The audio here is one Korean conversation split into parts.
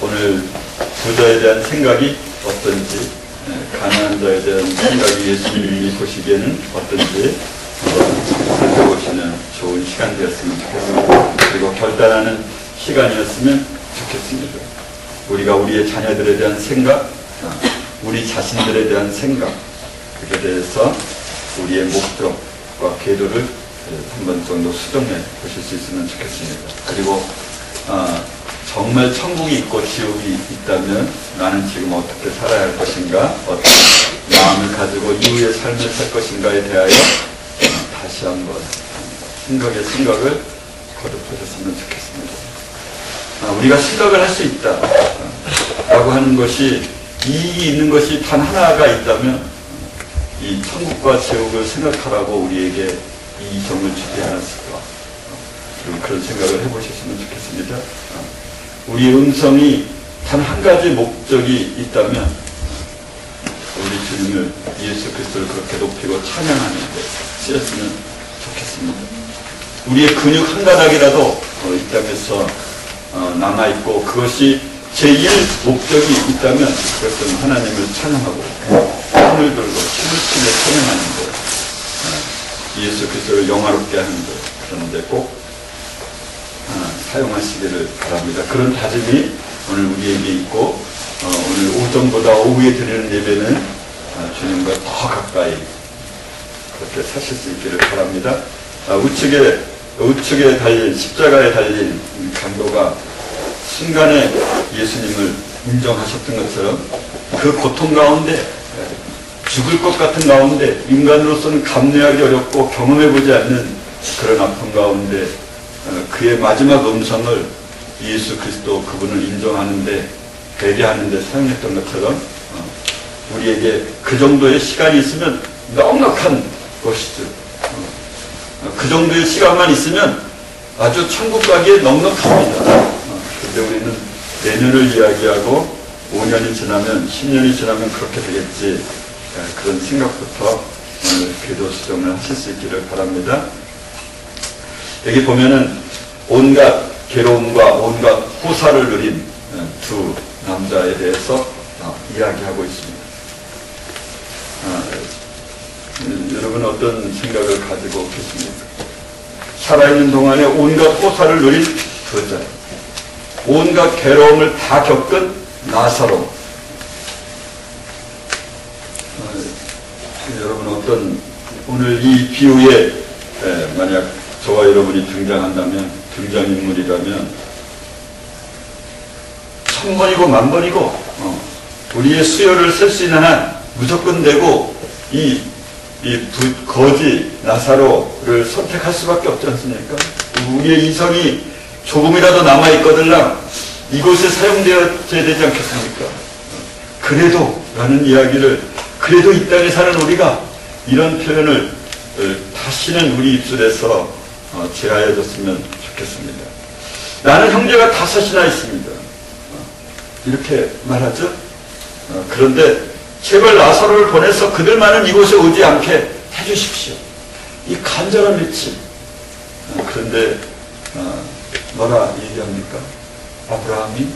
오늘 부자에 대한 생각이 어떤지, 가난한 자에 대한 생각이 예수님이 보시기에는 어떤지 살펴보시는 좋은 시간 되었으면 좋겠습니다. 그리고 결단하는 시간이었으면 좋겠습니다. 우리가 우리의 자녀들에 대한 생각, 우리 자신들에 대한 생각, 그에 대해서 우리의 목적과 궤도를 한 번 정도 수정해 보실 수 있으면 좋겠습니다. 그리고 정말 천국이 있고 지옥이 있다면 나는 지금 어떻게 살아야 할 것인가, 어떤 마음을 가지고 이후의 삶을 살 것인가에 대하여 다시 한번 생각을 거듭하셨으면 좋겠습니다. 우리가 생각을 할 수 있다 라고 하는 것이, 이익이 있는 것이 단 하나가 있다면 이 천국과 지옥을 생각하라고 우리에게 이 이성을 주지 않았을까, 그런 생각을 해보셨으면 좋겠습니다. 우리의 음성이 단 한 가지 목적이 있다면 우리 주님을, 예수 그리스도를 그렇게 높이고 찬양하는 데 쓰였으면 좋겠습니다. 우리의 근육 한 가닥이라도 이 땅에서 남아있고 그것이 제1 목적이 있다면 그것은 하나님을 찬양하고 손을 들고 춤을 추며 찬양하는 데, 예수 그리스도를 영화롭게 하는 데, 그런 데 꼭 사용하시기를 바랍니다. 그런 다짐이 오늘 우리에게 있고, 오늘 오전보다 오후에 드리는 예배는 주님과 더 가까이 그렇게 사실 수 있기를 바랍니다. 우측에 달린, 십자가에 달린 강도가 순간에 예수님을 인정하셨던 것처럼 그 고통 가운데, 죽을 것 같은 가운데, 인간으로서는 감내하기 어렵고 경험해보지 않는 그런 아픔 가운데 그의 마지막 음성을 예수 그리스도 그분을 인정하는데, 배려하는데 사용했던 것처럼 우리에게 그 정도의 시간이 있으면 넉넉한 것이죠. 그 정도의 시간만 있으면 아주 천국 가기에 넉넉합니다. 그런데 우리는 내년을 이야기하고 5년이 지나면, 10년이 지나면 그렇게 되겠지, 그런 생각부터 오늘 궤도 수정을 하실 수 있기를 바랍니다. 여기 보면은 온갖 괴로움과 온갖 호사를 누린 두 남자에 대해서 이야기하고 있습니다. 여러분 어떤 생각을 가지고 계십니까? 살아있는 동안에 온갖 호사를 누린 두 여자, 온갖 괴로움을 다 겪은 나사로, 여러분 어떤, 오늘 이 비유에 만약 저와 여러분이 등장인물이라면 천번이고 만번이고 우리의 수요를 쓸 수 있는 한 무조건 되고 이 거지 나사로를 선택할 수밖에 없지 않습니까? 우리의 이성이 조금이라도 남아있거들랑 이곳에 사용되어야 되지 않겠습니까? 그래도 라는 이야기를, 그래도 이 땅에 사는 우리가 이런 표현을 다시는 우리 입술에서 제하여졌으면 좋겠습니다. 나는 형제가 5이나 있습니다. 이렇게 말하죠. 그런데 제발 나사로를 보내서 그들만은 이곳에 오지 않게 해주십시오. 이 간절한 외침. 그런데 뭐라 얘기합니까? 아브라함이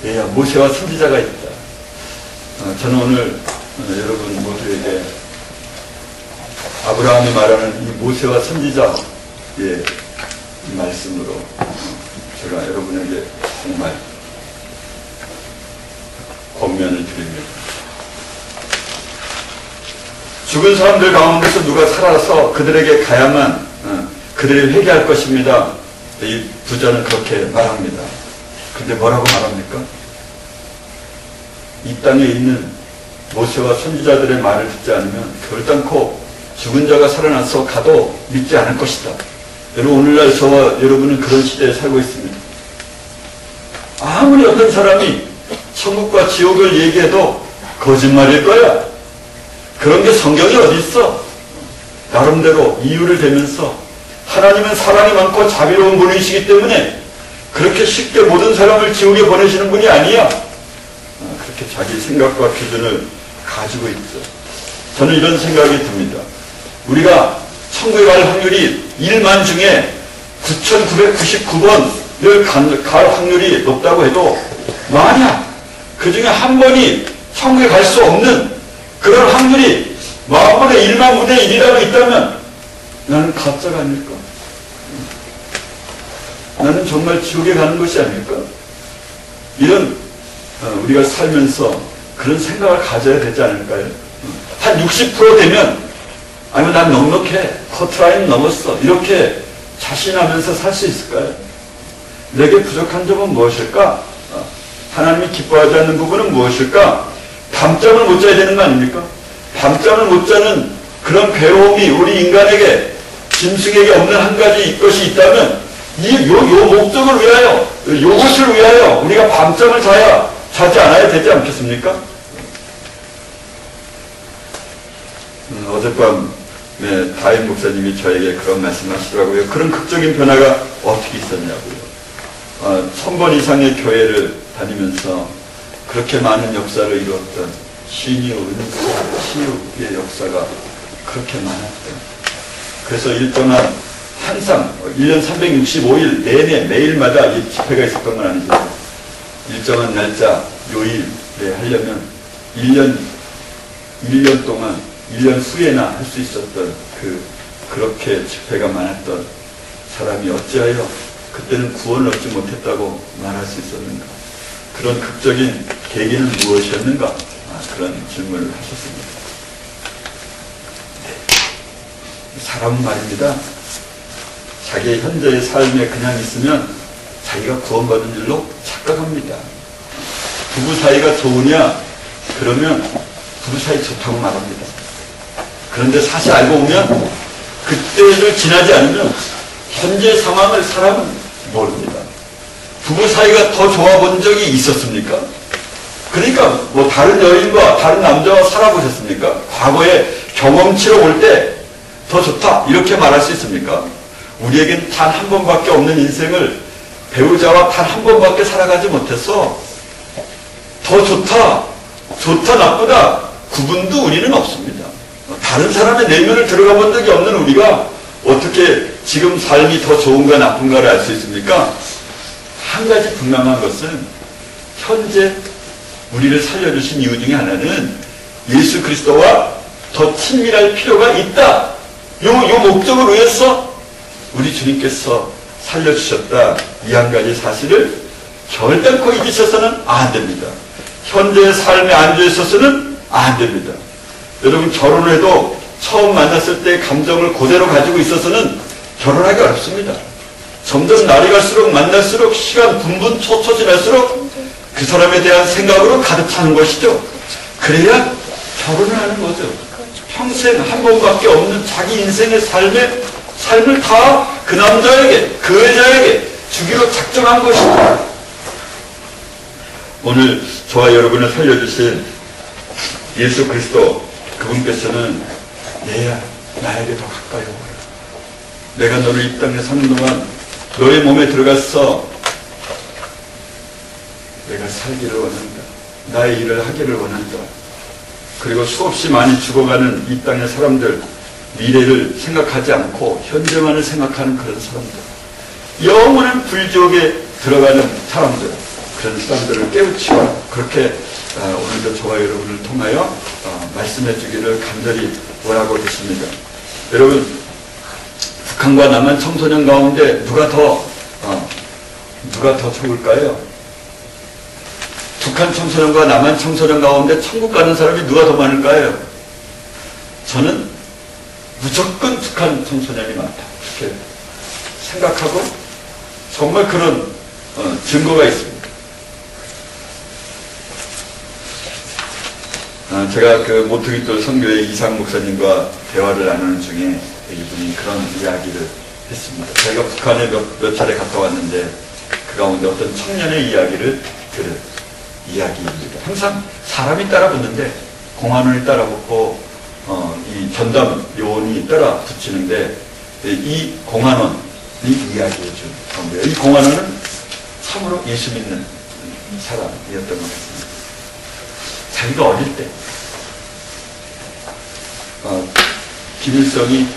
얘야 모세와 선지자가 있다. 저는 오늘 여러분 모두에게 아브라함이 말하는 이 모세와 선지자의 말씀으로 제가 여러분에게 정말 권면을 드립니다. 죽은 사람들 가운데서 누가 살아서 그들에게 가야만 그들이 회개할 것입니다. 이 부자는 그렇게 말합니다. 그런데 뭐라고 말합니까? 이 땅에 있는 모세와 선지자들의 말을 듣지 않으면 결단코 죽은 자가 살아나서 가도 믿지 않을 것이다. 여러분 오늘날 저와 여러분은 그런 시대에 살고 있습니다. 아무리 어떤 사람이 천국과 지옥을 얘기해도 거짓말일 거야. 그런 게 성경이 어디 있어? 나름대로 이유를 대면서 하나님은 사랑이 많고 자비로운 분이시기 때문에 그렇게 쉽게 모든 사람을 지옥에 보내시는 분이 아니야. 그렇게 자기 생각과 기준을 가지고 있죠. 저는 이런 생각이 듭니다. 우리가 천국에 갈 확률이 1만 중에 9,999번 갈 확률이 높다고 해도 만약 그 중에 한 번이 천국에 갈 수 없는 그런 확률이 만분의 1만 분의 1이라도 있다면 나는 가짜가 아닐까? 나는 정말 지옥에 가는 것이 아닐까? 이런 우리가 살면서 그런 생각을 가져야 되지 않을까요? 한 60% 되면 아니면 난 넉넉해, 커트라인 넘었어, 이렇게 자신하면서 살 수 있을까요? 내게 부족한 점은 무엇일까? 하나님이 기뻐하지 않는 부분은 무엇일까? 밤잠을 못 자야 되는 거 아닙니까? 밤잠을 못 자는 그런 괴로움이 우리 인간에게, 짐승에게 없는 한 가지 것이 있다면 요 목적을 위하여, 요것을 위하여 우리가 밤잠을 자지 않아야 되지 않겠습니까? 어젯밤에 다임 목사님이 저에게 그런 말씀을 하시더라고요. 그런 극적인 변화가 어떻게 있었냐고요. 1000번 이상의 교회를 다니면서 그렇게 많은 역사를 이루었던 신유, 치유의 역사가 그렇게 많았던, 그래서 일정한 항상 1년 365일 내내 매일마다 이 집회가 있었던 건 아니죠. 일정한 날짜, 요일에 하려면 1년 동안, 1년 후에나 할 수 있었던 그렇게 집회가 많았던 사람이 어찌하여 그때는 구원을 얻지 못했다고 말할 수 있었는가? 그런 극적인 계기는 무엇이었는가? 그런 질문을 하셨습니다. 사람은 말입니다. 자기의 현재의 삶에 그냥 있으면 자기가 구원받은 줄로 착각합니다. 부부 사이가 좋으냐? 그러면 부부 사이 좋다고 말합니다. 그런데 사실 알고 보면 그때를 지나지 않으면 현재 상황을 사람은 모릅니다. 부부 사이가 더 좋아 본 적이 있었습니까? 그러니까 뭐 다른 여인과 다른 남자와 살아보셨습니까? 과거에 경험치로 볼 때 더 좋다 이렇게 말할 수 있습니까? 우리에겐 단 한 번밖에 없는 인생을 배우자와 단 한 번밖에 살아가지 못해서 더 좋다 나쁘다 구분도 우리는 없습니다. 다른 사람의 내면을 들어가 본 적이 없는 우리가 어떻게 지금 삶이 더 좋은가 나쁜가를 알 수 있습니까? 한 가지 분명한 것은 현재 우리를 살려주신 이유 중에 하나는 예수 그리스도와 더 친밀할 필요가 있다. 요 목적을 위해서 우리 주님께서 살려주셨다. 이 한 가지 사실을 결단코 잊으셔서는 안 됩니다. 현재의 삶에 앉아 있어서는 안 됩니다. 여러분 결혼을 해도 처음 만났을 때의 감정을 그대로 가지고 있어서는 결혼하기 어렵습니다. 점점 날이 갈수록 만날수록 시간 분분 초초 지날수록 그 사람에 대한 생각으로 가득 차는 것이죠. 그래야 결혼을 하는 거죠. 평생 한 번밖에 없는 자기 인생의 삶을 다 그 남자에게, 그 여자에게 주기로 작정한 것입니다. 오늘 저와 여러분을 살려주신 예수 그리스도, 그분께서는 나에게 더 가까이 오라. 내가 너를 이 땅에 사는 동안 너의 몸에 들어가서 내가 살기를 원한다. 나의 일을 하기를 원한다. 그리고 수없이 많이 죽어가는 이 땅의 사람들, 미래를 생각하지 않고 현재만을 생각하는 그런 사람들, 영원한 불지옥에 들어가는 사람들, 그런 사람들을 깨우치고 그렇게 오늘도 저와 여러분을 통하여 말씀해 주기를 간절히 원하고 있습니다. 여러분, 북한과 남한 청소년 가운데 누가 더 좋을까요? 북한 청소년과 남한 청소년 가운데 천국 가는 사람이 누가 더 많을까요? 저는 무조건 북한 청소년이 많다. 이렇게 생각하고 정말 그런 증거가 있습니다. 제가 그 모퉁이돌 선교회 이상 목사님과 대화를 나누는 중에 이분이 그런 이야기를 했습니다. 저희가 북한에 몇 차례 갔다 왔는데 그 가운데 어떤 청년의 이야기를 들은 이야기입니다. 항상 사람이 따라 붙는데 공안원이 따라 붙고 이 전담 요원이 따라 붙이는데 이 공안원이 이야기해 준 건데요. 이 공안원은 참으로 예수 믿는 사람이었던 것 같습니다. 자기가 어릴 때 김일성이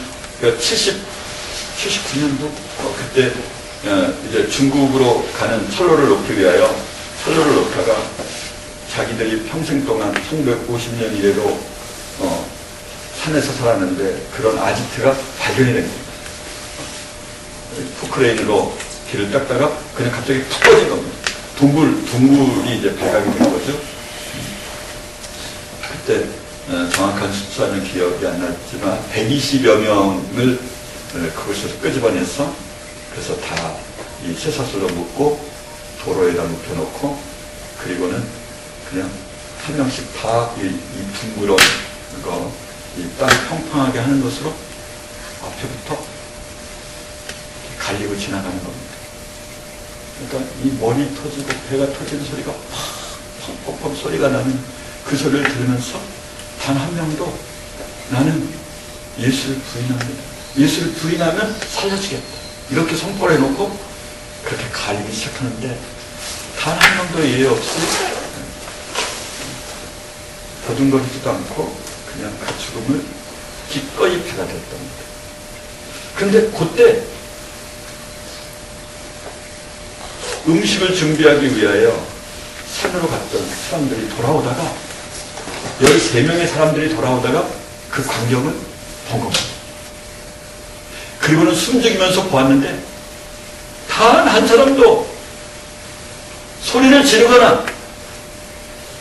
79년도 그때 이제 중국으로 가는 철로를 놓기 위하여 철로를 놓다가 자기들이 평생 동안 1950년 이래로 산에서 살았는데 그런 아지트가 발견이 된 겁니다. 포크레인으로 길을 닦다가 그냥 갑자기 툭 꺼진 겁니다. 둥굴이 이제 발각이 된 거죠. 그때 정확한 숫자는 기억이 안 났지만 120여 명을 그곳에서 끄집어내서 그래서 다 이 쇠사슬로 묶고 도로에다 눕혀놓고 그리고는 그냥 한 명씩 다 이 둥그런 거 이 땅 평평하게 하는 것으로 앞에부터 갈리고 지나가는 겁니다. 그러니까 이 머리 터지고 배가 터지는 소리가 펑펑펑 소리가 나는 그 소리를 들으면서 단 한 명도 나는 예수를 부인합니다. 예수를 부인하면 살려주겠다. 이렇게 선포를 해놓고 그렇게 갈리기 시작하는데 단 한 명도 예외 없이 버둥거리지도 않고 그냥 그 죽음을 기꺼이 받아들였던 겁니다. 그런데 그때 음식을 준비하기 위하여 산으로 갔던 사람들이 돌아오다가 13명의 사람들이 돌아오다가 그 광경을 본 겁니다. 그리고는 숨죽이면서 보았는데 단 한 사람도 소리를 지르거나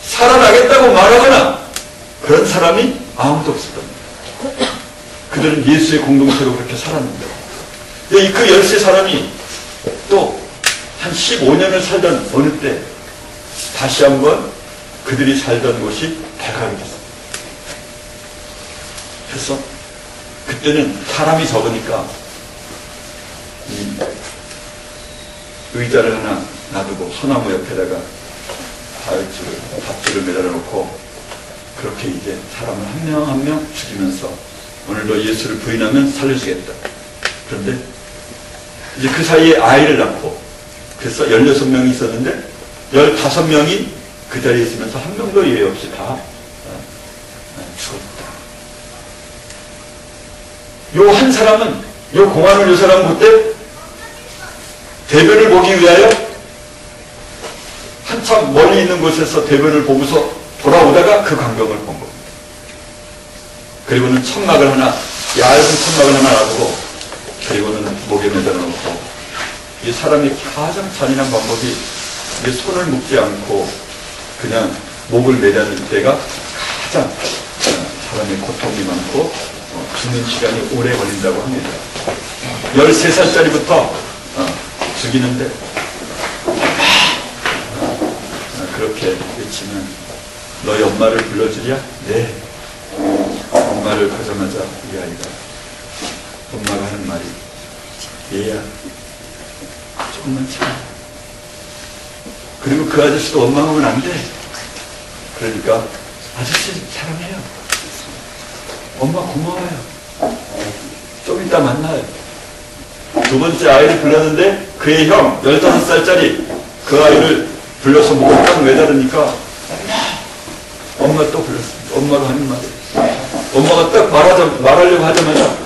살아나겠다고 말하거나 그런 사람이 아무도 없을 겁니다. 그들은 예수의 공동체로 그렇게 살았는데 그 13사람이 또 한 15년을 살던 어느 때 다시 한번 그들이 살던 곳이 발각이 됐습니다. 그래서 그때는 사람이 적으니까 의자를 하나 놔두고 소나무 옆에다가 밧줄을 매달아 놓고 그렇게 이제 사람을 한 명 한 명 죽이면서 오늘 너 예수를 부인하면 살려주겠다. 그런데 이제 그 사이에 아이를 낳고 그래서 16명이 있었는데 15명이 그 자리에 있으면서 한 명도 예외 없이 다 죽었다. 요 한 사람은 요 공안을 요 사람은 그때 대변을 보기 위하여 한참 멀리 있는 곳에서 대변을 보고서 돌아오다가 그 광경을 본 겁니다. 그리고는 천막을 하나, 얇은 천막을 하나 놔두고 그리고는 목에 매달아 놓고 이 사람이 가장 잔인한 방법이 이게 손을 묶지 않고 그냥 목을 매달릴 때가 가장 사람의 고통이 많고 죽는 시간이 오래 걸린다고 합니다. 13살짜리부터 죽이는데 그렇게 외치면 너희 엄마를 불러주랴? 네. 엄마를 보자마자 이 아이가 엄마가 하는 말이 얘야 조금만 참아. 그리고 그 아저씨도 원망하면 안 돼. 그러니까 아저씨 사랑해요. 엄마 고마워요. 좀 이따 만나요. 두 번째 아이를 불렀는데 그의 형 15살짜리 그 아이를 불러서 목을 딱 매달으니까 엄마 또 불렀습니다. 엄마가 하는 말이 엄마가 딱 말하려고 하자마자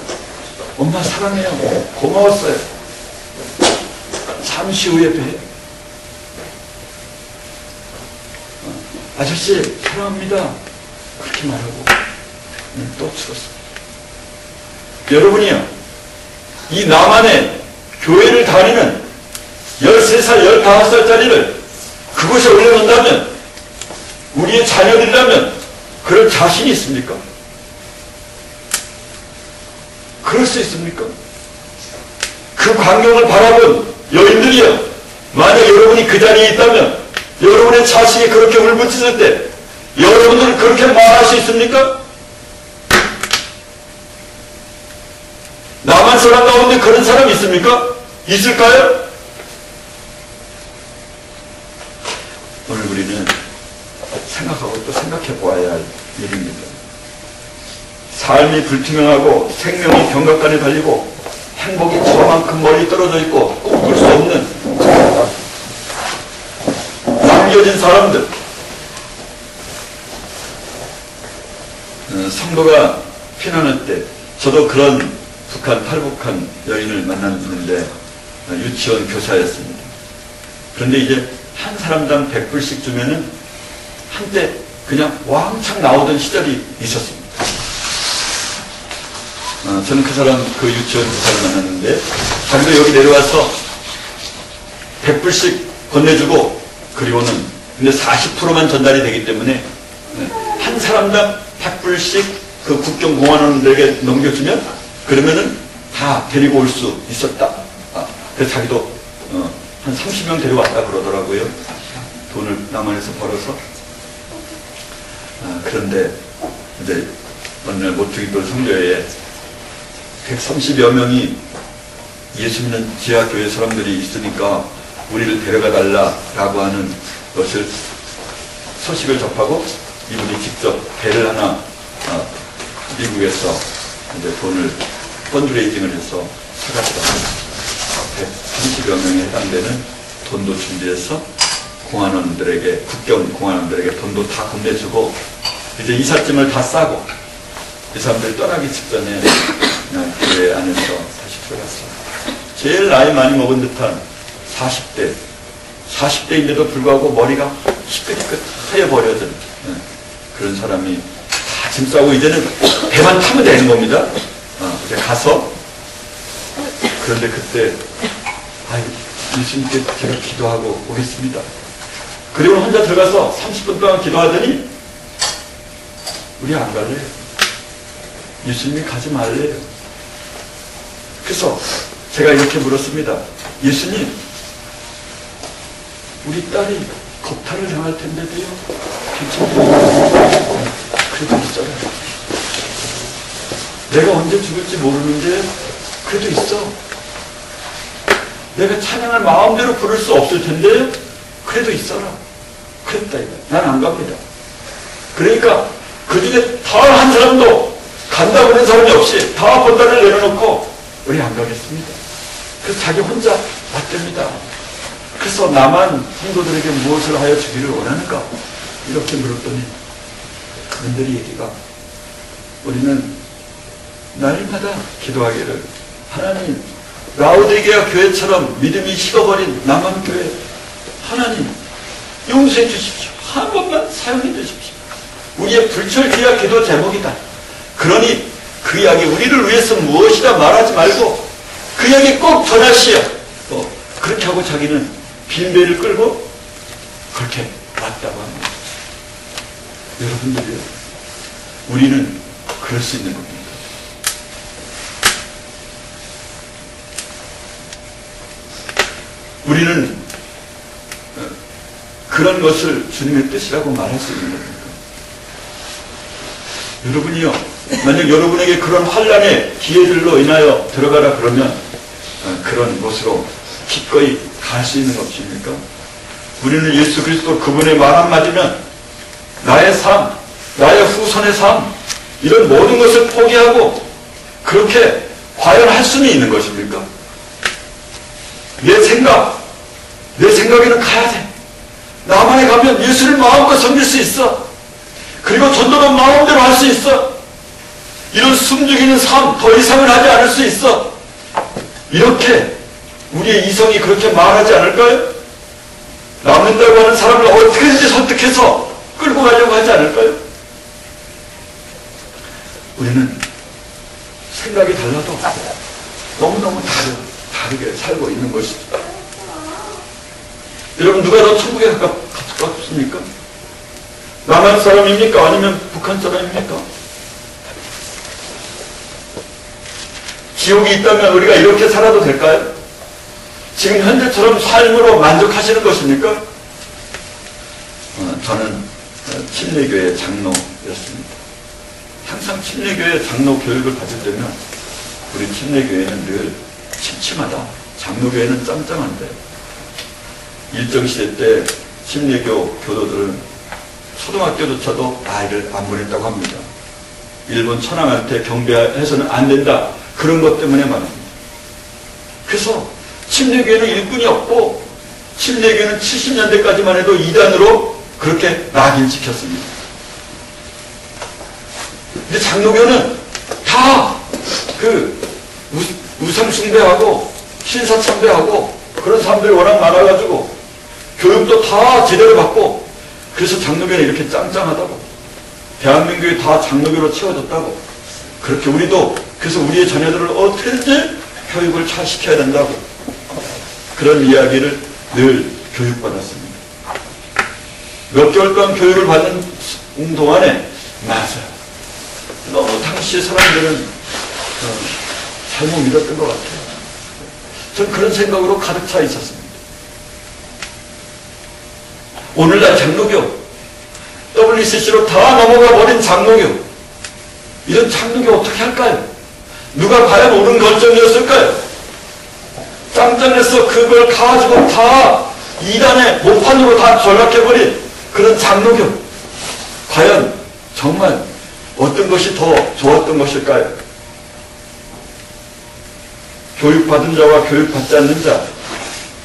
엄마 사랑해요. 고마웠어요. 잠시 후에 봬요. 아저씨 사랑합니다. 그렇게 말하고 또 죽었습니다. 여러분이요, 이 남한에 교회를 다니는 13살, 15살짜리를 그곳에 올려놓는다면 우리의 자녀들이라면 그럴 자신이 있습니까? 그럴 수 있습니까? 그 광경을 바라본 여인들이요, 만약 여러분이 그 자리에 있다면 여러분의 자식이 그렇게 울부짖을 때 여러분들 그렇게 말할 수 있습니까? 남한 사람 가운데 그런 사람이 있습니까? 있을까요? 오늘 우리는 생각하고 또 생각해 보아야 할 일입니다. 삶이 불투명하고 생명이 경각간에 달리고 행복이 저만큼 멀리 떨어져 있고 꿈꿀 수 없는 남겨진 사람들, 성도가 피난할 때 저도 그런 북한 탈북한 여인을 만났는데 유치원 교사였습니다. 그런데 이제 한 사람당 100불씩 주면은 한때 그냥 왕창 나오던 시절이 있었습니다. 저는 그 사람, 그 유치원 교사를 만났는데, 자기도 여기 내려와서 100불씩 건네주고, 그리고는, 근데 40%만 전달이 되기 때문에, 한 사람당 100불씩 그 국경공안원들에게 넘겨주면, 그러면은 다 데리고 올 수 있었다. 그래서 자기도, 한 30명 데려왔다 그러더라고요. 돈을 남한에서 벌어서. 그런데, 이제, 어느 날 모퉁이돌 성교회에 130여 명이 예수 믿는 지하교회 사람들이 있으니까 우리를 데려가 달라라고 하는 것을 소식을 접하고 이분이 직접 배를 하나 미국에서 이제 돈을 펀드레이징을 해서 사갔다. 130여 명에 해당되는 돈도 준비해서 공안원들에게, 국경 공안원들에게 돈도 다 건네주고 이제 이삿짐을 다 싸고 이 사람들이 떠나기 직전에 그냥 교회 안에서 다시 들어갔어요. 제일 나이 많이 먹은 듯한 40대인데도 불구하고 머리가 희끗희끗 하얘버려진 그런 사람이 다 짐 싸고 이제는 배만 타면 되는 겁니다. 이제 가서 그런데 그때 예수님께 제가 기도하고 오겠습니다. 그리고 혼자 들어가서 30분 동안 기도하더니 우리 안 갈래요. 예수님이 가지 말래요. 그래서 제가 이렇게 물었습니다. 예수님, 우리 딸이 겁탈을 당할 텐데도요. 괜찮아요. 그래도 있잖아요. 내가 언제 죽을지 모르는데 그래도 있어. 내가 찬양을 마음대로 부를 수 없을 텐데 그래도 있어라. 그랬다 이거. 난 안 갑니다. 그러니까 그 중에 다 한 사람도 간다고 하는 사람이 없이 다 번단을 내려놓고 우리 안 가겠습니다. 그래서 자기 혼자 왔답니다. 그래서 남한 성도들에게 무엇을 하여 주기를 원하는가? 이렇게 물었더니 그분들이 얘기가 우리는 날마다 기도하기를 하나님 라오디게아 교회처럼 믿음이 식어버린 남한교회 하나님 용서해 주십시오. 한 번만 사용해 주십시오. 우리의 불철주야 기도 제목이다. 그러니 그 이야기 우리를 위해서 무엇이라 말하지 말고 그 이야기 꼭 전하시오. 그렇게 하고 자기는 빈배를 끌고 그렇게 왔다고 합니다. 여러분들이요, 우리는 그럴 수 있는 겁니다. 우리는 그런 것을 주님의 뜻이라고 말할 수 있는 겁니다. 여러분이요, 만약 여러분에게 그런 환란의 기회들로 인하여 들어가라 그러면 그런 곳으로 기꺼이 갈 수 있는 것입니까? 우리는 예수 그리스도 그분의 말 한마디면 나의 삶, 나의 후손의 삶 이런 모든 것을 포기하고 그렇게 과연 할 수는 있는 것입니까? 내 생각에는 가야 돼. 남한에 가면 예수를 마음껏 섬길 수 있어. 그리고 전도는 마음대로 할 수 있어. 이런 숨죽이는 삶 더 이상은 하지 않을 수 있어. 이렇게 우리의 이성이 그렇게 말하지 않을까요? 남는다고 하는 사람을 어떻게든지 설득해서 끌고 가려고 하지 않을까요? 우리는 생각이 달라도 너무너무 다르게 살고 있는 것입니다. 여러분, 누가 더 천국에 가깝습니까? 남한 사람입니까? 아니면 북한 사람입니까? 지옥이 있다면 우리가 이렇게 살아도 될까요? 지금 현재처럼 삶으로 만족하시는 것입니까? 저는 침례교회 장로였습니다. 항상 침례교회 장로 교육을 받을 때면 우리 침례교회는 늘 침침하다. 장로교회는 짱짱한데 일정시대 때 침례교 교도들은 초등학교조차도 아이를 안 보냈다고 합니다. 일본 천황한테 경배해서는 안 된다. 그런 것 때문에 말입니다. 그래서 침례교회는 일꾼이 없고 침례교회는 70년대까지만 해도 이단으로 그렇게 낙인 찍혔습니다. 근데 장로교는 다 그 우상숭배하고 신사참배하고 그런 사람들이 워낙 많아가지고 교육도 다 제대로 받고 그래서 장로교는 이렇게 짱짱하다고. 대한민국이 다 장로교로 채워졌다고. 그렇게 우리도 그래서 우리의 자녀들을 어떻게든지 교육을 잘 시켜야 된다고. 그런 이야기를 늘 교육받았습니다. 몇 개월 동안 교육을 받는 동안에 맞아요. 너무 당시 사람들은 잘못 믿었던 것 같아요. 전 그런 생각으로 가득 차 있었습니다. 오늘날 장로교, WCC로 다 넘어가 버린 장로교, 이런 장로교 어떻게 할까요? 누가 과연 옳은 결정이었을까요? 짱짱해서 그걸 가지고 다 이단의 모판으로 다 전락해버린 그런 장로교, 과연 정말 어떤 것이 더 좋았던 것일까요? 교육받은 자와 교육받지 않는 자,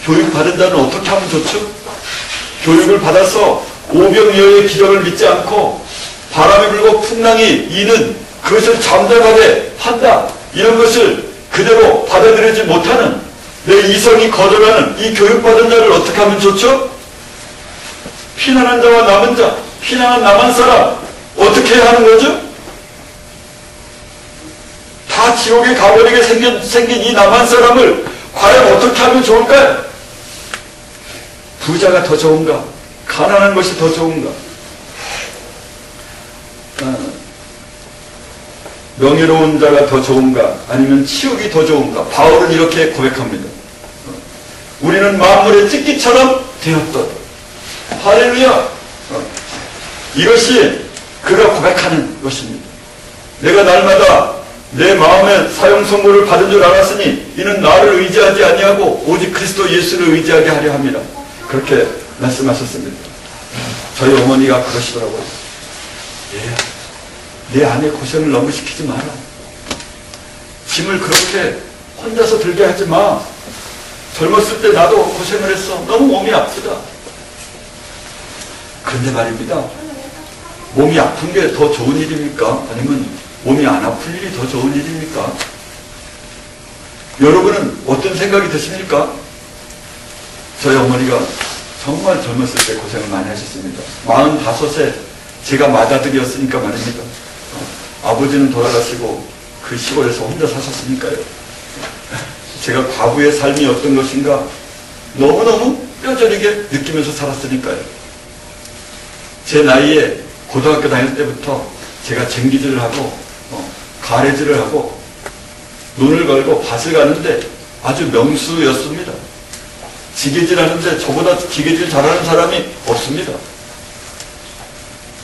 교육받은 자는 어떻게 하면 좋죠? 교육을 받아서 오병이어의 기적을 믿지 않고 바람이 불고 풍랑이 이는 그것을 잠잠하게 한다, 이런 것을 그대로 받아들이지 못하는 내 이성이 거절하는 이 교육받은 자를 어떻게 하면 좋죠? 피난한 자와 남은 자, 피난한 남한 사람 어떻게 해야 하는 거죠? 다 지옥에 가버리게 생긴 이 남한 사람을 과연 어떻게 하면 좋을까요? 부자가 더 좋은가? 가난한 것이 더 좋은가? 명예로운 자가 더 좋은가? 아니면 치욕이 더 좋은가? 바울은 이렇게 고백합니다. 우리는 만물의 찢기처럼 되었다. 할렐루야! 이것이 그가 고백하는 것입니다. 내가 날마다 내 마음의 사형 선고를 받은 줄 알았으니 이는 나를 의지하지 아니하고 오직 그리스도 예수를 의지하게 하려 합니다. 그렇게 말씀하셨습니다. 저희 어머니가 그러시더라고요. 내 아내 고생을 너무 시키지 마라. 짐을 그렇게 혼자서 들게 하지 마. 젊었을 때 나도 고생을 했어. 너무 몸이 아프다. 그런데 말입니다. 몸이 아픈 게 더 좋은 일입니까? 아니면 몸이 안 아픈 일이 더 좋은 일입니까? 여러분은 어떤 생각이 드십니까? 저희 어머니가 정말 젊었을 때 고생을 많이 하셨습니다. 45세 제가 맏아들이었으니까 말입니다. 아버지는 돌아가시고 그 시골에서 혼자 사셨으니까요. 제가 과부의 삶이 어떤 것인가 너무너무 뼈저리게 느끼면서 살았으니까요. 제 나이에 고등학교 다닐 때부터 제가 쟁기질을 하고 가래질을 하고 눈을 걸고 밭을 가는데 아주 명수였습니다. 지게질 하는데 저보다 지게질 잘하는 사람이 없습니다.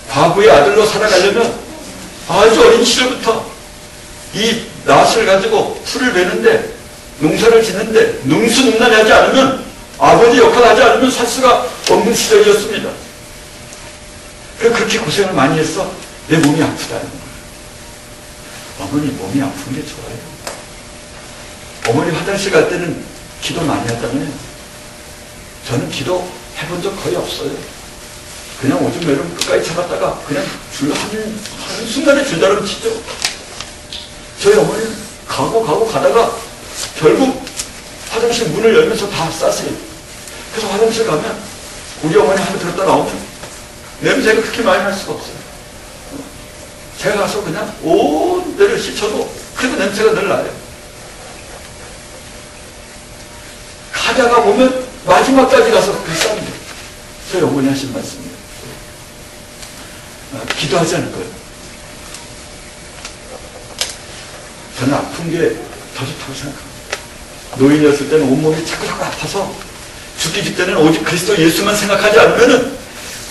과부의 아들로 살아가려면 아주 어린 시절부터 이 낫을 가지고 풀을 베는데 농사를 짓는데 능수능란히 하지 않으면 아버지 역할을 하지 않으면 살 수가 없는 시절이었습니다. 그렇게 고생을 많이 했어. 내 몸이 아프다는 거예요. 어머니 몸이 아픈 게 좋아요. 어머니 화장실 갈 때는 기도 많이 하잖아요. 저는 기도 해본 적 거의 없어요. 그냥 오줌 매름 끝까지 참았다가 그냥 한순간에 줄다름 치죠. 저희 어머니는 가고 가다가 결국 화장실 문을 열면서 다 싸세요. 그래서 화장실 가면 우리 어머니 하루 들었다 나오면 냄새가 그렇게 많이 날 수가 없어요. 제가 가서 그냥 온 데를 씻어도 그래도 냄새가 늘 나요. 가다가 보면 마지막까지 가서 그 쌉니다. 저희 어머니 하신 말씀입니다. 기도하지 않을 거예요. 저는 아픈 게 더 좋다고 생각합니다. 노인이었을 때는 온몸이 자꾸 아파서 죽기 직전에는 오직 그리스도 예수만 생각하지 않으면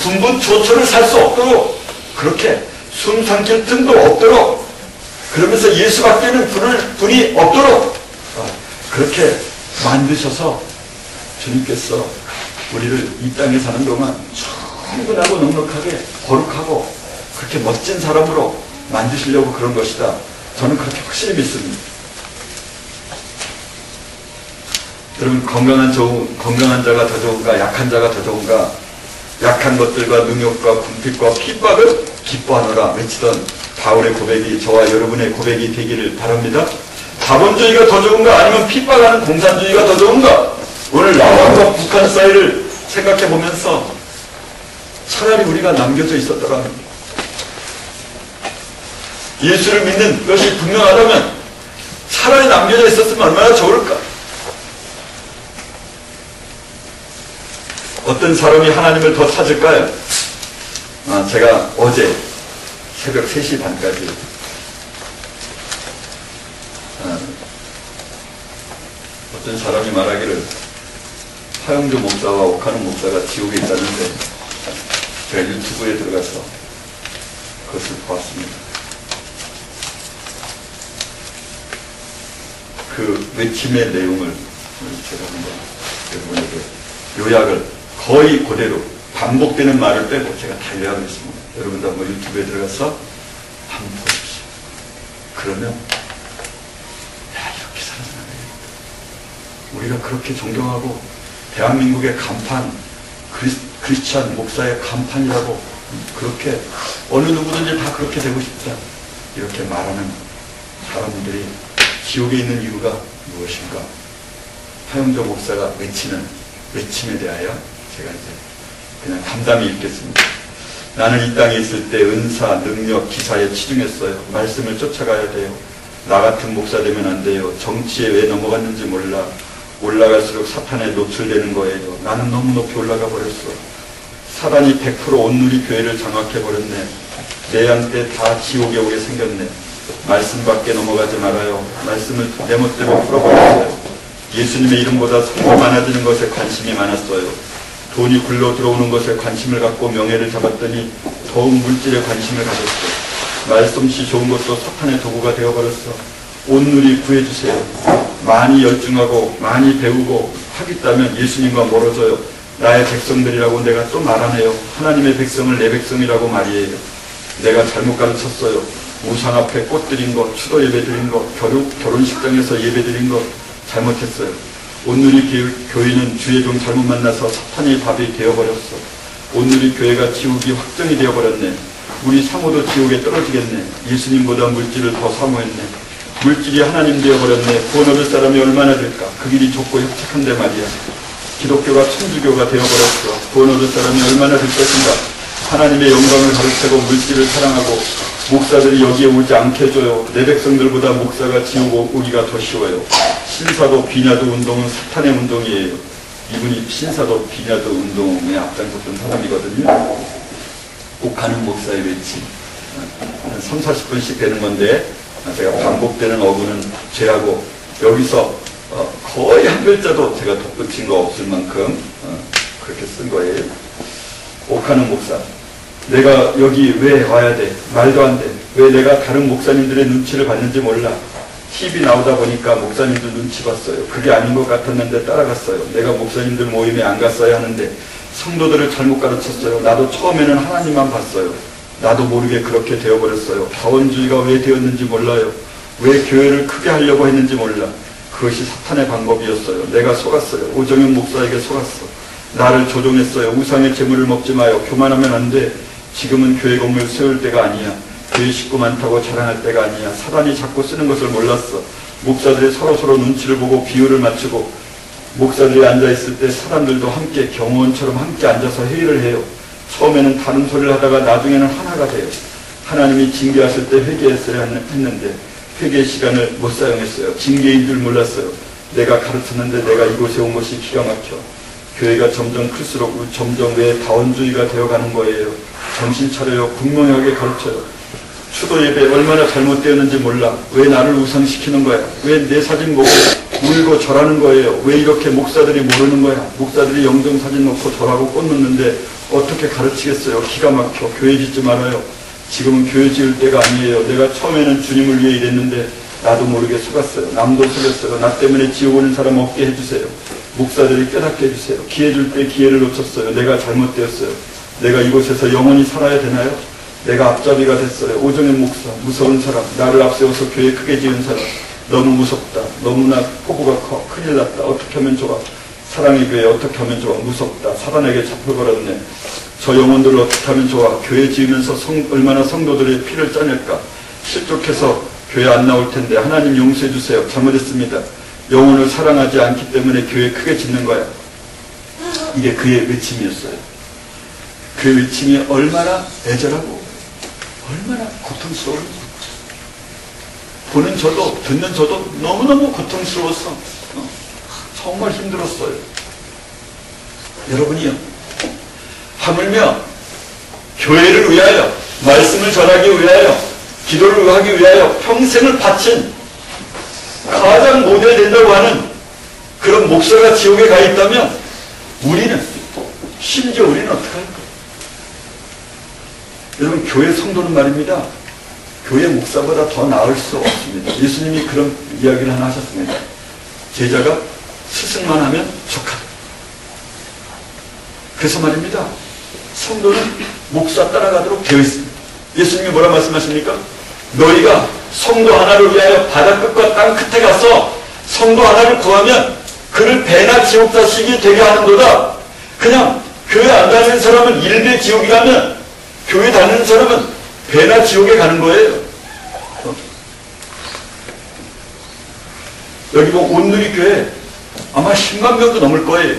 분분초초를 살 수 없도록 그렇게 숨 삼킬 틈도 없도록 그러면서 예수밖에는 분이 없도록 그렇게 만드셔서 주님께서 우리를 이 땅에 사는 동안 충분하고 넉넉하게 거룩하고 그렇게 멋진 사람으로 만드시려고 그런 것이다. 저는 그렇게 확실히 믿습니다. 여러분 건강한 자가 더 좋은가 약한 자가 더 좋은가 약한 것들과 능욕과 궁핍과 핍박을 기뻐하노라 외치던 바울의 고백이 저와 여러분의 고백이 되기를 바랍니다. 자본주의가 더 좋은가 아니면 핍박하는 공산주의가 더 좋은가? 오늘 남한과 북한 사이를 생각해 보면서 차라리 우리가 남겨져 있었더라면, 예수를 믿는 것이 분명하다면 차라리 남겨져 있었으면 얼마나 좋을까? 어떤 사람이 하나님을 더 찾을까요? 제가 어제 새벽 3시 반까지 어떤 사람이 말하기를 화영조 목사와 옥하는 목사가 지옥에 있다는데 제가 유튜브에 들어가서 그것을 보았습니다. 그 외침의 내용을 제가 한번 여러분에게 요약을 거의 그대로 반복되는 말을 빼고 제가 다 요약했습니다. 여러분도 한번 유튜브에 들어가서 한번 보십시오. 그러면 이렇게 살아나야 되겠다. 우리가 그렇게 존경하고 대한민국의 간판, 크리스찬 목사의 간판이라고 그렇게 어느 누구든지 다 그렇게 되고 싶다 이렇게 말하는 사람들이 지옥에 있는 이유가 무엇인가? 화영조 목사가 외치는 외침에 대하여 제가 이제 그냥 담담히 읽겠습니다. 나는 이 땅에 있을 때 은사, 능력, 기사에 치중했어요. 말씀을 쫓아가야 돼요. 나 같은 목사 되면 안 돼요. 정치에 왜 넘어갔는지 몰라. 올라갈수록 사탄에 노출되는 거예요. 나는 너무 높이 올라가 버렸어. 사단이 100% 온누리 교회를 장악해버렸네. 내한테 다 지옥에 오게 생겼네. 말씀 밖에 넘어가지 말아요. 말씀을 내 멋대로 풀어버렸어요. 예수님의 이름보다 성공 많아지는 것에 관심이 많았어요. 돈이 굴러 들어오는 것에 관심을 갖고 명예를 잡았더니 더욱 물질에 관심을 가졌어요. 말솜씨 좋은 것도 사탄의 도구가 되어버렸어. 온누리 구해주세요. 많이 열중하고 많이 배우고 하겠다면 예수님과 멀어져요. 나의 백성들이라고 내가 또 말하네요. 하나님의 백성을 내 백성이라고 말이에요. 내가 잘못 가르쳤어요. 우상 앞에 꽃 드린 것, 추도 예배 드린 것, 결혼식장에서 예배 드린 것 잘못했어요. 온누리 교회는 주의 종 잘못 만나서 사탄의 밥이 되어버렸어. 온누리 교회가 지옥이 확정이 되어버렸네. 우리 사모도 지옥에 떨어지겠네. 예수님보다 물질을 더 사모했네. 물질이 하나님 되어버렸네. 구원 얻을 사람이 얼마나 될까? 그 길이 좁고 협착한데 말이야. 기독교가 천주교가 되어버렸어. 구원 얻을 사람이 얼마나 될 것인가? 하나님의 영광을 가르치고 물질을 사랑하고 목사들이 여기에 오지 않게 해줘요. 내 백성들보다 목사가 지옥 오기가 더 쉬워요. 신사도 비냐도 운동은 사탄의 운동이에요. 이분이 신사도 비냐도 운동에 앞장섰던 사람이거든요. 옥하는 목사의 외침. 3, 40분씩 되는 건데 제가 반복되는 어구는 죄하고 여기서 거의 한 글자도 제가 덧붙인 거 없을 만큼 그렇게 쓴 거예요. 옥하는 목사. 내가 여기 왜 와야 돼? 말도 안 돼. 왜 내가 다른 목사님들의 눈치를 봤는지 몰라. TV 나오다 보니까 목사님들 눈치 봤어요. 그게 아닌 것 같았는데 따라갔어요. 내가 목사님들 모임에 안 갔어야 하는데 성도들을 잘못 가르쳤어요. 나도 처음에는 하나님만 봤어요. 나도 모르게 그렇게 되어버렸어요. 자원주의가 왜 되었는지 몰라요. 왜 교회를 크게 하려고 했는지 몰라. 그것이 사탄의 방법이었어요. 내가 속았어요. 오정현 목사에게 속았어. 나를 조종했어요. 우상의 재물을 먹지 마요. 교만하면 안 돼. 지금은 교회 건물 세울 때가 아니야. 교회 식구 많다고 자랑할 때가 아니야. 사단이 자꾸 쓰는 것을 몰랐어. 목사들이 서로 눈치를 보고 비율을 맞추고 목사들이 앉아있을 때 사람들도 함께 경호원처럼 함께 앉아서 회의를 해요. 처음에는 다른 소리를 하다가 나중에는 하나가 돼요. 하나님이 징계하실 때 회개했어야 했는데 회개 시간을 못 사용했어요. 징계인 줄 몰랐어요. 내가 가르쳤는데 내가 이곳에 온 것이 기가 막혀. 교회가 점점 클수록 점점 왜 다원주의가 되어가는 거예요. 정신 차려요. 분명하게 가르쳐요. 추도 예배 얼마나 잘못되었는지 몰라. 왜 나를 우상시키는 거야? 왜 내 사진 보고 울고 절하는 거예요? 왜 이렇게 목사들이 모르는 거야? 목사들이 영정 사진 놓고 절하고 꽃 놓는데 어떻게 가르치겠어요? 기가 막혀. 교회 짓지 말아요. 지금은 교회 지을 때가 아니에요. 내가 처음에는 주님을 위해 일했는데 나도 모르게 속았어요. 남도 속였어요. 나 때문에 지옥 오는 사람 없게 해주세요. 목사들이 깨닫게 해주세요. 기회 줄 때 기회를 놓쳤어요. 내가 잘못되었어요. 내가 이곳에서 영원히 살아야 되나요? 내가 앞잡이가 됐어요. 오정현 목사, 무서운 사람, 나를 앞세워서 교회 크게 지은 사람. 너무 무섭다. 너무나 포부가 커. 큰일 났다. 어떻게 하면 좋아? 사랑의 교회 어떻게 하면 좋아? 무섭다. 사단에게 잡혀버렸네. 저 영혼들을 어떻게 하면 좋아? 교회 지으면서 얼마나 성도들의 피를 짜낼까? 실족해서 교회 안 나올 텐데 하나님 용서해 주세요. 잘못했습니다. 영혼을 사랑하지 않기 때문에 교회 크게 짓는 거야. 이게 그의 외침이었어요. 그 외침이 얼마나 애절하고 얼마나 고통스러운지. 보는 저도 듣는 저도 너무너무 고통스러웠어. 정말 힘들었어요. 여러분이요, 하물며 교회를 위하여, 말씀을 전하기 위하여, 기도를 하기 위하여 평생을 바친 가장 모델 된다고 하는 그런 목사가 지옥에 가 있다면 우리는, 심지어 우리는 어떡할까? 여러분, 교회 성도는 말입니다, 교회 목사보다 더 나을 수 없습니다. 예수님이 그런 이야기를 하나 하셨습니다. 제자가 스승만 하면 족하다. 그래서 말입니다, 성도는 목사 따라가도록 되어 있습니다. 예수님이 뭐라 말씀하십니까? 너희가 성도 하나를 위하여 바다 끝과 땅 끝에 가서 성도 하나를 구하면 그를 배나 지옥 자식이 되게 하는도다. 그냥 교회 안 다니는 사람은 일배 지옥이라면 교회 다니는 사람은 배나 지옥에 가는 거예요. 여기 뭐 온누리교회 아마 10만 명도 넘을 거예요.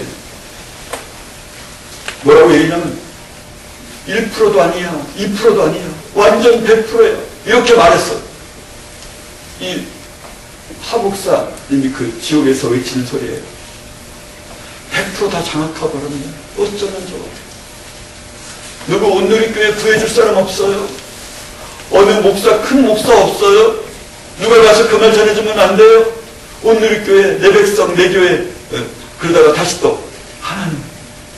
뭐라고 얘기냐면 1%도 아니야, 2%도 아니야, 완전 100%예요. 이렇게 말했어. 이 하복사님이 그 지옥에서 외치는 소리예요. 100% 다 장악하고 그러면 어쩌면 좋아. 누구 온누리교회 구해줄 사람 없어요? 어느 목사, 큰 목사 없어요? 누가 가서 그 말 전해주면 안 돼요? 온누리교회, 내 백성, 내 교회. 그러다가 다시 또 하나님,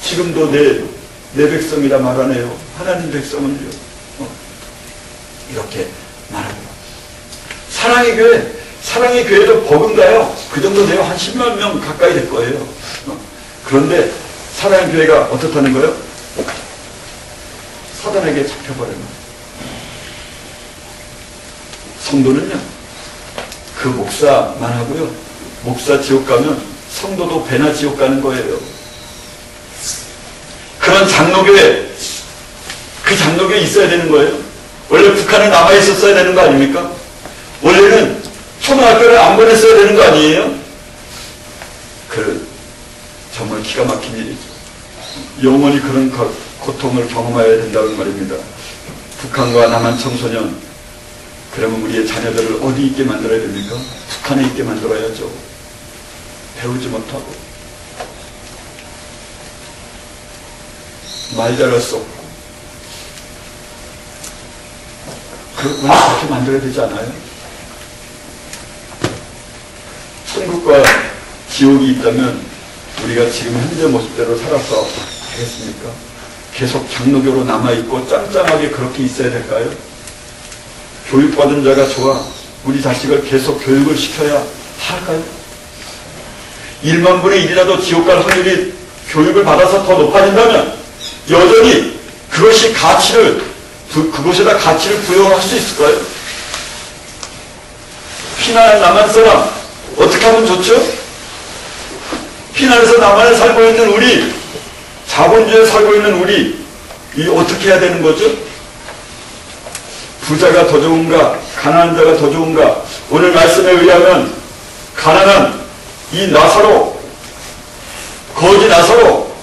지금도 내 백성이라 말하네요. 하나님 백성은요. 이렇게 말합니다. 사랑의 교회도 버금가요. 그 정도 돼요. 한 10만 명 가까이 될 거예요. 그런데 사랑의 교회가 어떻다는 거예요? 사단에게 잡혀버려요. 성도는요, 그 목사만 하고요, 목사 지옥 가면 성도도 배나 지옥 가는 거예요. 그런 장로교회, 그 장로교회 있어야 되는 거예요. 원래 북한에 남아 있었어야 되는 거 아닙니까? 원래는 초등학교를 안 보냈어야 되는 거 아니에요? 정말 기가 막힌 일이죠. 영원히 그런 고통을 경험해야 된다는 말입니다. 북한과 남한 청소년, 그러면 우리의 자녀들을 어디 있게 만들어야 됩니까? 북한에 있게 만들어야죠. 배우지 못하고 말 잘할 수 없고, 그렇게 만들어야 되지 않아요? 천국과 지옥이 있다면 우리가 지금 현재 모습대로 살아서 되겠습니까? 계속 장로교로 남아있고 짱짱하게 그렇게 있어야 될까요? 교육받은 자가 좋아, 우리 자식을 계속 교육을 시켜야 할까요? 1만 분의 1이라도 지옥 갈 확률이 교육을 받아서 더 높아진다면 여전히 그것에다 가치를 부여할 수 있을까요? 피난한 남한 사람 어떻게 하면 좋죠? 피난해서 남한에 살고 있는 우리, 자본주의에 살고 있는 우리, 이 어떻게 해야 되는 거죠? 부자가 더 좋은가, 가난한 자가 더 좋은가? 오늘 말씀에 의하면 가난한 이 나사로, 거지 나사로,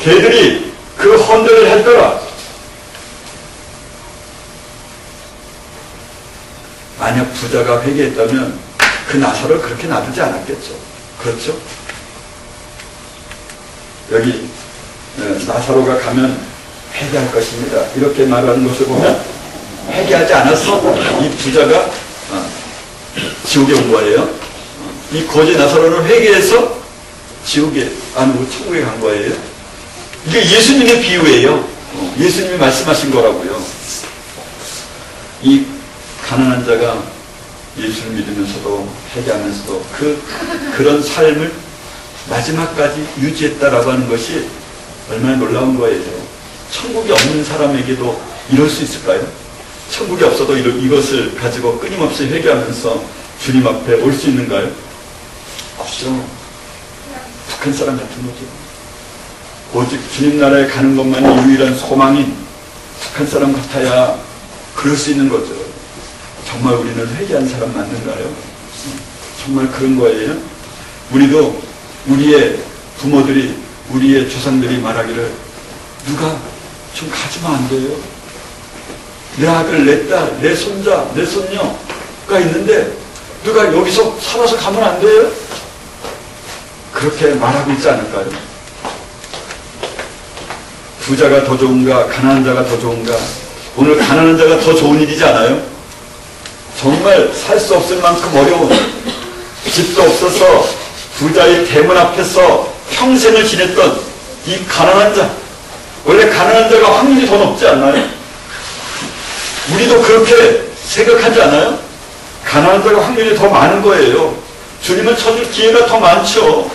걔들이 그 헌대를 했더라. 만약 부자가 회개했다면 그 나사로를 그렇게 놔두지 않았겠죠. 그렇죠? 여기 나사로가 가면 회개할 것입니다. 이렇게 말하는 것을 보면 회개하지 않아서 이 부자가 지옥에 온 거예요. 이 거지 나사로는 회개해서 지옥에 아니고 천국에 간 거예요. 이게 예수님의 비유예요. 예수님이 말씀하신 거라고요. 이 가난한 자가 예수를 믿으면서도 회개하면서도 그런 삶을 마지막까지 유지했다라고 하는 것이 얼마나 놀라운 거예요. 천국이 없는 사람에게도 이럴 수 있을까요? 천국이 없어도 이것을 가지고 끊임없이 회개하면서 주님 앞에 올 수 있는가요? 없죠. 북한 사람 같은 거죠. 오직 주님 나라에 가는 것만이 유일한 소망인 북한 사람 같아야 그럴 수 있는 거죠. 정말 우리는 회개한 사람 맞는가요? 정말 그런 거예요? 우리도 우리의 부모들이, 우리의 조상들이 말하기를 누가 좀 가지면 안 돼요? 내 아들, 내 딸, 내 손자, 내 손녀가 있는데 누가 여기서 살아서 가면 안 돼요? 그렇게 말하고 있지 않을까요? 부자가 더 좋은가, 가난한 자가 더 좋은가? 오늘 가난한 자가 더 좋은 일이지 않아요? 정말 살 수 없을 만큼 어려운, 집도 없어서 부자의 대문 앞에서 평생을 지냈던 이 가난한 자, 원래 가난한 자가 확률이 더 높지 않나요? 우리도 그렇게 생각하지 않아요? 가난한 자가 확률이 더 많은 거예요. 주님을 찾을 기회가 더 많죠.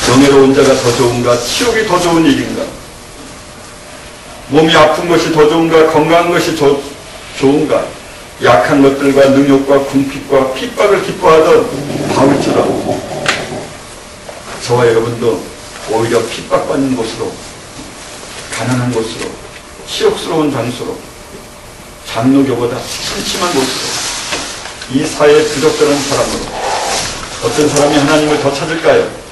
명예로운 자가 더 좋은가, 치욕이 더 좋은 일인가? 몸이 아픈 것이 더 좋은가, 건강한 것이 좋은가? 약한 것들과 능욕과 궁핍과 핍박을 기뻐하던 바울처럼 저와 여러분도 오히려 핍박받는 곳으로, 가난한 곳으로, 치욕스러운 장소로, 장로교보다 심심한 곳으로, 이 사회에 부적절한 사람으로 어떤 사람이 하나님을 더 찾을까요?